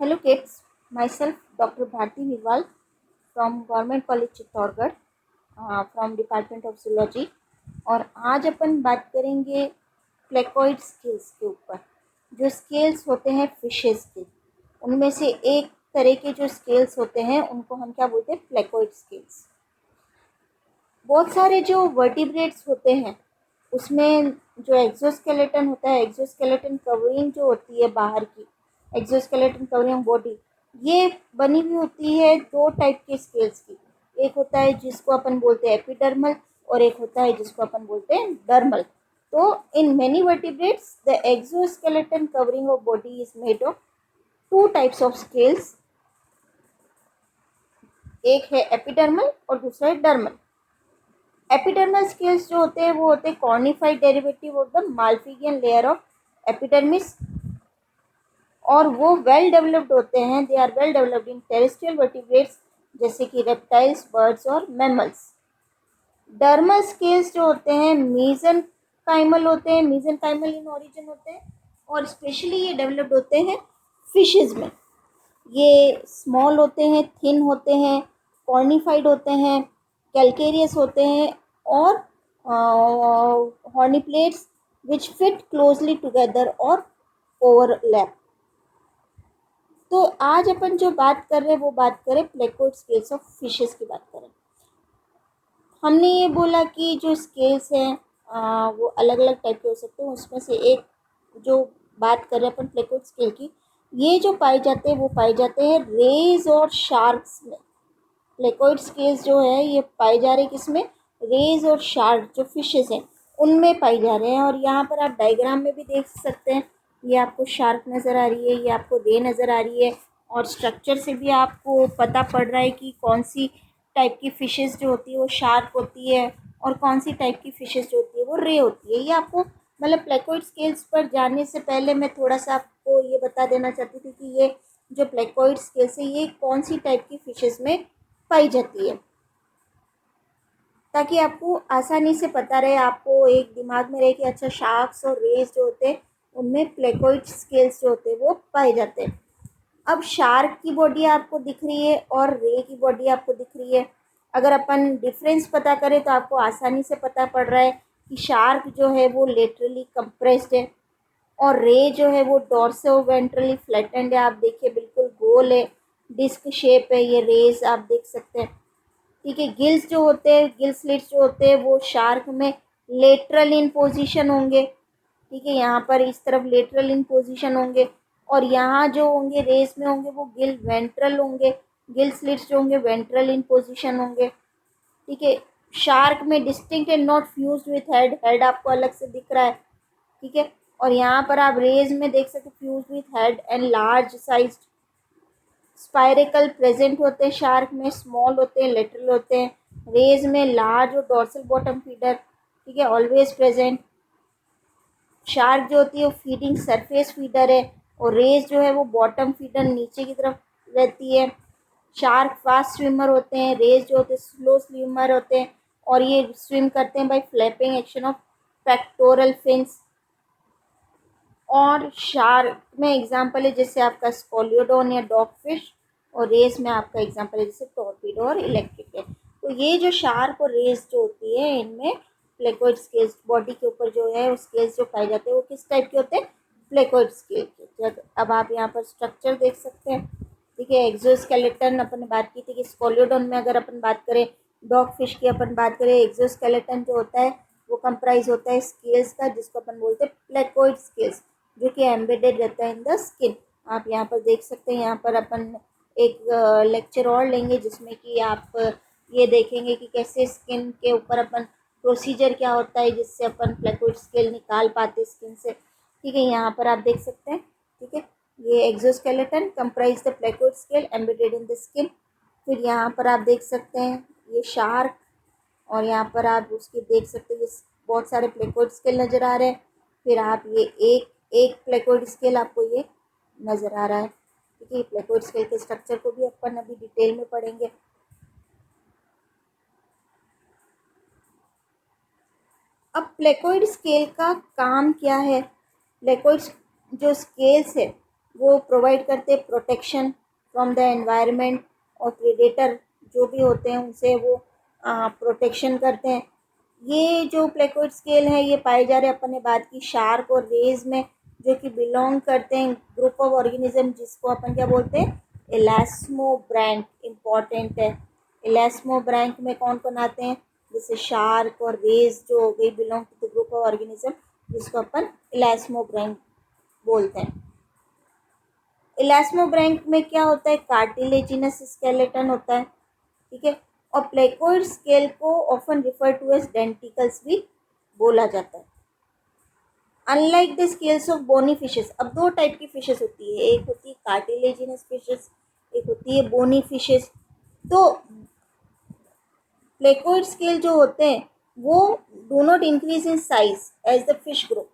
Hello kids, myself Dr. Bharti Virwal from Government College Chittorgarh from Department of Zoology। और आज अपन बात करेंगे placoid scales के ऊपर। जो स्केल्स होते हैं फिशेस के, उनमें से एक तरह के जो स्केल्स होते हैं उनको हम क्या बोलते हैं, प्लेकोइड स्केल्स। बहुत सारे जो वर्टिब्रेट्स होते हैं उसमें जो एक्सोस्केलेटन होता है, एक्सोस्केलेटन कवरिंग जो होती है बाहर की, एक्सोस्केलेटन कवरिंग बॉडी, ये बनी हुई होती है दो टाइप के स्केल्स की। एक होता है जिसको अपन बोलते हैं एपिडर्मल और एक होता है जिसको अपन बोलते हैं डर्मल। तो in many vertebrates the exoskeleton covering of body is made of two types of scales. एक है एपिडर्मल और दूसरा है डर्मल। एपिडर्मल स्केल्स जो होते हैं वो होते हैं cornified derivative of the Malpighian layer of epidermis, और वो वेल डेवलप्ड होते हैं। They are well developed in terrestrial vertebrates जैसे कि रेप्टाइल्स, बर्ड्स और मैमल्स। डर्मल स्केल्स जो होते हैं मीजनकाइमल होते हैं, मीजनकाइमल इन ओरिजिन होते हैं, और स्पेशली ये डेवलप्ड होते हैं फिशेज में। ये स्मॉल होते हैं, थिन होते हैं, कॉर्निफाइड होते हैं, कैल्केरियस होते हैं, और हॉर्नी प्लेट्स विच फिट क्लोजली टुगेदर और ओवरलैप। तो आज अपन जो बात कर रहे हैं वो बात करें प्लेकोइड स्केल्स ऑफ फिशेस की बात करें। हमने ये बोला कि जो स्केल्स हैं वो अलग अलग टाइप के हो सकते हैं। उसमें से एक जो बात कर रहे हैं अपन प्लेकोइड स्केल की, ये जो पाए जाते हैं वो पाए जाते हैं रेज और शार्क्स में। प्लेकोइड स्केल्स जो है ये पाए जा रहे हैं किसमें, रेज और शार्क जो फिशेस हैं उनमें पाए जा रहे हैं। और यहाँ पर आप डायग्राम में भी देख सकते हैं, ये आपको शार्क नज़र आ रही है, ये आपको रे नज़र आ रही है, और स्ट्रक्चर से भी आपको पता पड़ रहा है कि कौन सी टाइप की फ़िशेस जो होती है वो शार्क होती है और कौन सी टाइप की फ़िशेस जो होती है वो रे होती है। ये आपको मतलब प्लेकोइड स्केल्स पर जाने से पहले मैं थोड़ा सा आपको ये बता देना चाहती थी कि ये जो प्लेकोइड स्केल्स है ये कौन सी टाइप की फ़िशेस में पाई जाती है, ताकि आपको आसानी से पता रहे, आपको एक दिमाग में रहे कि अच्छा शार्क्स और रेस जो होते हैं उनमें प्लेकोइड स्केल्स जो होते हैं वो पाए जाते हैं। अब शार्क की बॉडी आपको दिख रही है और रे की बॉडी आपको दिख रही है। अगर अपन डिफरेंस पता करें तो आपको आसानी से पता पड़ रहा है कि शार्क जो है वो लेटरली कंप्रेस्ड है और रे जो है वो डॉर्सो वेंट्रली फ्लैटेंड है। आप देखिए बिल्कुल गोल है, डिस्क शेप है ये रेस, आप देख सकते हैं। ठीक है, गिल्स जो होते हैं, गिल स्लिट्स जो होते हैं वो शार्क में लेटरल इन पोजीशन होंगे। ठीक है, यहाँ पर इस तरफ लेटरल इन पोजीशन होंगे, और यहाँ जो होंगे रेस में होंगे वो गिल वेंट्रल होंगे, गिल स्लिट्स जो होंगे वेंट्रल इन पोजीशन होंगे। ठीक है, शार्क में distinct and not fused with head, head आपको अलग से दिख रहा है। ठीक है, और यहाँ पर आप रेज में देख सकते fused with head and large sized spiracle present होते हैं शार्क में, स्मॉल होते हैं, लेटरल होते हैं। रेज में लार्ज और डॉर्सल बॉटम फीडर, ठीक है, ऑलवेज प्रेजेंट। शार्क जो होती है वो फीडिंग सरफेस फीडर है, और रेज जो है वो बॉटम फीडर नीचे की तरफ रहती है। शार्क फास्ट स्विमर होते हैं, रेज जो होते हैं स्लो स्विमर होते हैं, और ये स्विम करते हैं by flapping action of pectoral fins. और शार्क में एग्जाम्पल है जैसे आपका स्कोलियोडोन या डॉग फिश, और रेस में आपका एग्जाम्पल है जैसे टॉर्पीडो और इलेक्ट्रिक है। तो ये जो शार्क और रेस जो होती है इनमें प्लेकोइड स्केल्स बॉडी के ऊपर जो है स्केल्स जो पाए जाते हैं वो किस टाइप के होते हैं, प्लेकोइड स्केल के। अब आप यहाँ पर स्ट्रक्चर देख सकते हैं। ठीक है, एक्सोस्केलेटन अपन ने बात की थी कि स्कोलियोडोन में अगर अपन बात करें, डॉग फिश की अपन बात करें, एक्सोस्केलेटन जो होता है वो कंप्राइज होता है स्केल्स का, जिसको अपन बोलते हैं प्लेकोइड स्केल्स, जो कि एम्बेडेड रहता है इन द स्किन। आप यहाँ पर देख सकते हैं। यहाँ पर अपन एक लेक्चर और लेंगे जिसमें कि आप ये देखेंगे कि कैसे स्किन के ऊपर अपन प्रोसीजर क्या होता है जिससे अपन प्लेकोइड स्केल निकाल पाते स्किन से। ठीक है, यहाँ पर आप देख सकते हैं। ठीक है, ये exoskeleton comprise the placoid scale embedded in the skin. फिर यहाँ पर आप देख सकते हैं ये शार्क, और यहाँ पर आप उसके देख सकते हैं ये बहुत सारे प्लेकोइड स्केल नज़र आ रहे हैं। फिर आप ये एक एक प्लेकोइड स्केल आपको ये नज़र आ रहा है। ठीक है, प्लेकोइड स्केल के स्ट्रक्चर को भी अपन अभी डिटेल में पढ़ेंगे। अब प्लेकोइड स्केल का काम क्या है। प्लेकोइड जो स्केल्स है वो प्रोवाइड करते प्रोटेक्शन फ्रॉम द एनवायरनमेंट, और प्रेडेटर जो भी होते हैं उनसे वो प्रोटेक्शन करते हैं। ये जो प्लेकोइड स्केल है ये पाए जा रहे हैं, अपन ने बात की शार्क और रेज में, जो कि बिलोंग करते हैं ग्रुप ऑफ ऑर्गेनिज्म जिसको अपन क्या बोलते हैं, इलास्मोब्रैंक। इम्पॉर्टेंट है, इलास्मोब्रैंक में कौन कौन आते हैं, जैसे शार्क और रेज जो हो गई, belong to the group of organism जिसको अपन इलास्मोब्रैंक बोलते हैं। इलास्मोब्रैंक में क्या होता है, कार्टिलेजिनस स्केलेटन होता है, ठीक है। और प्लेकोइड स्केल को often refer to as denticles भी बोला जाता है। Unlike the scales of bony fishes, अब दो टाइप की फिशेस होती है, एक होती है कार्टिलेजिनस फिशेस, एक होती है बोनी फिशेस। तो प्लेकोइड स्केल जो होते हैं वो do not increase in size as the fish grow,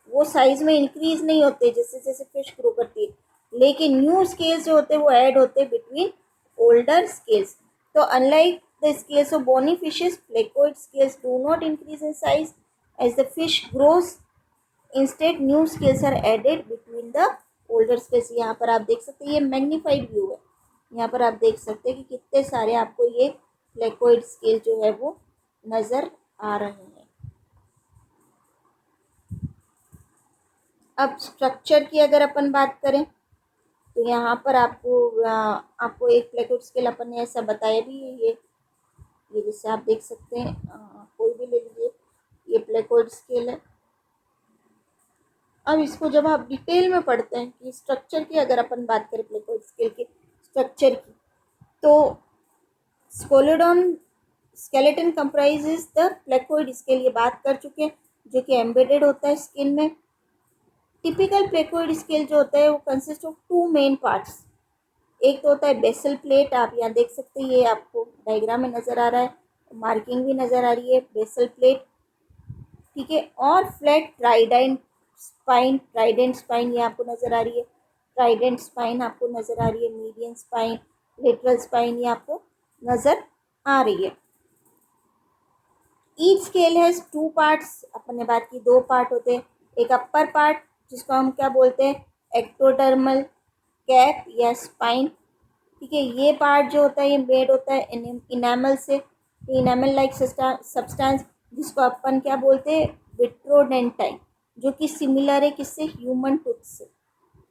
वो साइज में इंक्रीज नहीं होते जैसे जैसे फिश ग्रो करती है, लेकिन न्यू स्केल्स जो होते हैं वो ऐड होते हैं बिटवीन ओल्डर स्केल्स। तो unlike the scales of bony fishes, placoid scales do not increase in size as the fish grows, instead new scales are added between the older scales. यहाँ पर आप देख सकते हैं ये मैग्नीफाइड व्यू है, यहाँ पर आप देख सकते हैं कि कितने सारे आपको ये प्लेकोइड स्केल जो है वो नज़र आ रहे हैं। अब स्ट्रक्चर की अगर अपन बात करें तो यहाँ पर आपको एक प्लेकोइड स्केल अपन ने ऐसा बताया भी है, ये जैसे आप देख सकते हैं, कोई भी ले लीजिए, ये प्लेकोइड स्केल है। अब इसको जब आप डिटेल में पढ़ते हैं कि स्ट्रक्चर की अगर अपन बात करें प्लेकोइड स्केल के स्ट्रक्चर की, तो Scoliodon skeleton comprises the placoid scale, ये बात कर चुके हैं, जो कि एम्बेडेड होता है स्किन में। टिपिकल प्लेकोइड स्केल जो होता है वो consist of two main parts, एक तो होता है बेसल प्लेट, आप यहाँ देख सकते हैं, ये आपको डायग्राम में नज़र आ रहा है, मार्किंग भी नज़र आ रही है, बेसल प्लेट, ठीक है। और फ्लैट ट्राइडेंट स्पाइन ये आपको नज़र आ रही है, ट्राइडेंट स्पाइन आपको नज़र आ रही है, मीडियन स्पाइन, लेटरल स्पाइन ये आपको नज़र आ रही है। Each scale has two parts, अपन ने बात की दो पार्ट होते हैं, एक अपर पार्ट जिसको हम क्या बोलते हैं, एक्टोडर्मल कैप या स्पाइन, ठीक है। ये पार्ट जो होता है ये मेड होता है इनामल से, इनामल लाइक सब्सटेंस जिसको अपन क्या बोलते हैं, विट्रोडेंटाइन, जो कि सिमिलर है किससे, ह्यूमन टूथ से,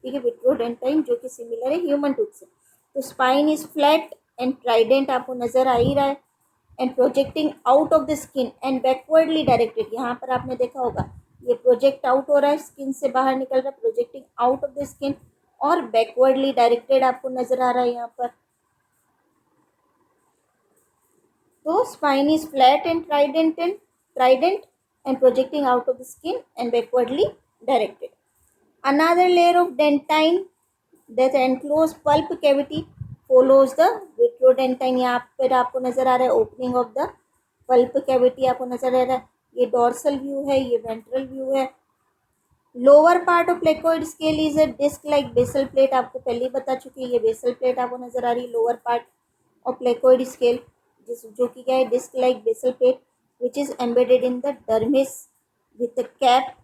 ठीक है। विट्रोडेंटाइन जो कि सिमिलर है ह्यूमन टूथ से। तो spine is flat and Trident आपको नज़र आ ही रहा है, and projecting out of the skin and backwardly directed, यहाँ पर आपने देखा होगा ये प्रोजेक्ट आउट हो रहा है, स्किन से बाहर निकल रहा है, projecting out of the skin, और बैकवर्डली डायरेक्टेड आपको नज़र आ रहा है यहाँ पर। तो spine is flat and Trident and projecting out of the skin and backwardly directed. Another layer of dentine that enclose pulp cavity follows the vitrodentine, यहाँ पर आपको नज़र आ रहा है opening of the pulp cavity आपको नज़र आ रहा है, ये डॉर्सल व्यू है, ये वेंट्रल व्यू है। Lower part of placoid scale is a disc like basal plate, आपको पहले ही बता चुकी है, ये बेसल प्लेट आपको नज़र आ रही है lower part of placoid scale, जो कि क्या है, disc like basal plate which is embedded in the dermis with cap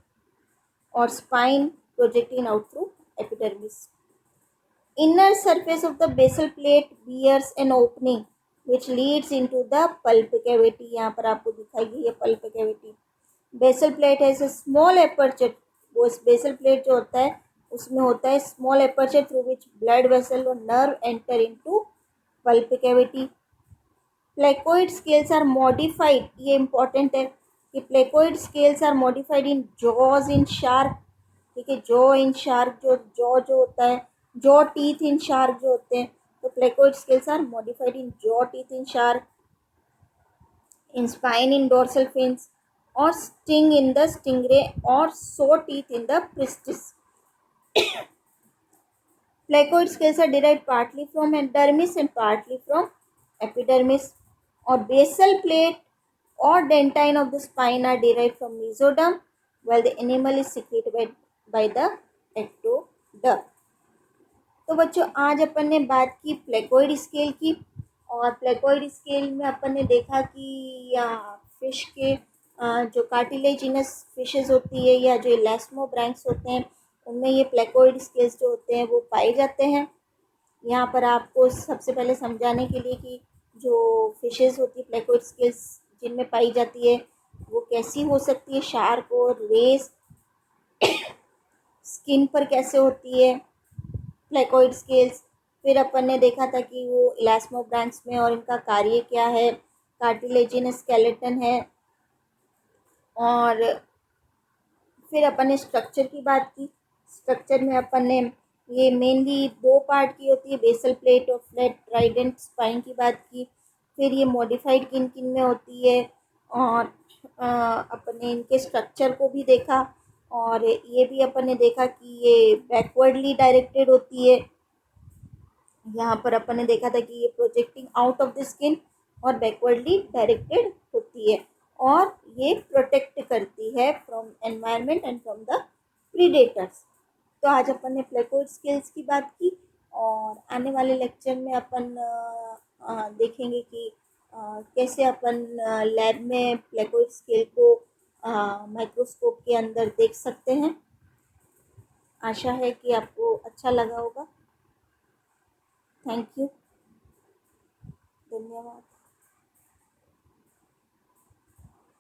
और spine projecting out through epidermis. Inner surface of the basal plate bears an opening which leads into the pulp cavity, यहाँ पर आपको दिखाई गई है pulp cavity. Basal plate has a small aperture, वो basal plate जो होता है उसमें होता है small aperture through which blood vessel और nerve enter into pulp cavity. Placoid scales are modified, ये important है कि placoid scales are modified in jaws in shark, ठीक है। जॉ इन शार्क, जो होता है, जॉ टीथ इन शार्क जो होते हैं, तो placoid scales are modified in jaw teeth in shark, in spine in dorsal fins, और स्टिंग इन द स्टिंगरे, और so teeth in the Pristis. Placoid scales are derived partly from epidermis and partly from epidermis, और basal plate और dentine of the spine are derived from mesoderm while the animal is secreted by the ectoderm। तो बच्चों आज अपन ने बात की placoid scale की, और प्लेकोइड स्केल में अपन ने देखा कि फिश के जो कार्टिलेजिनस फिशेस होती है या जो इलास्मोब्रैंक्स होते हैं उनमें ये प्लेकोइड स्केल्स जो होते हैं वो पाए जाते हैं। यहाँ पर आपको सबसे पहले समझाने के लिए कि जो फिशेस होती है प्लेकोइड स्केल्स जिनमें पाई जाती है वो कैसी हो सकती है, शार्क और रेस, स्किन पर कैसे होती है प्लेकोइड स्केल्स। फिर अपन ने देखा था कि वो इलास्मोब्रांच में और इनका कार्य क्या है, कार्टिलेजिनस स्केलेटन है। और फिर अपन ने स्ट्रक्चर की बात की। स्ट्रक्चर में अपन ने ये मेनली दो पार्ट की होती है, बेसल प्लेट और फ्लैट ट्राइडेंट स्पाइन की बात की। फिर ये मॉडिफाइड किन किन में होती है, और अपन ने इनके स्ट्रक्चर को भी देखा। और ये भी अपन ने देखा कि ये बैकवर्डली डायरेक्टेड होती है। यहाँ पर अपन ने देखा था कि ये projecting out of the skin और बैकवर्डली डायरेक्टेड होती है, और ये प्रोटेक्ट करती है from environment and from the predators. तो आज अपन ने प्लेकोइड स्केल्स की बात की, और आने वाले लेक्चर में अपन देखेंगे कि कैसे अपन लैब में प्लेकोइड स्केल को माइक्रोस्कोप के अंदर देख सकते हैं। आशा है कि आपको अच्छा लगा होगा। थैंक यू, धन्यवाद।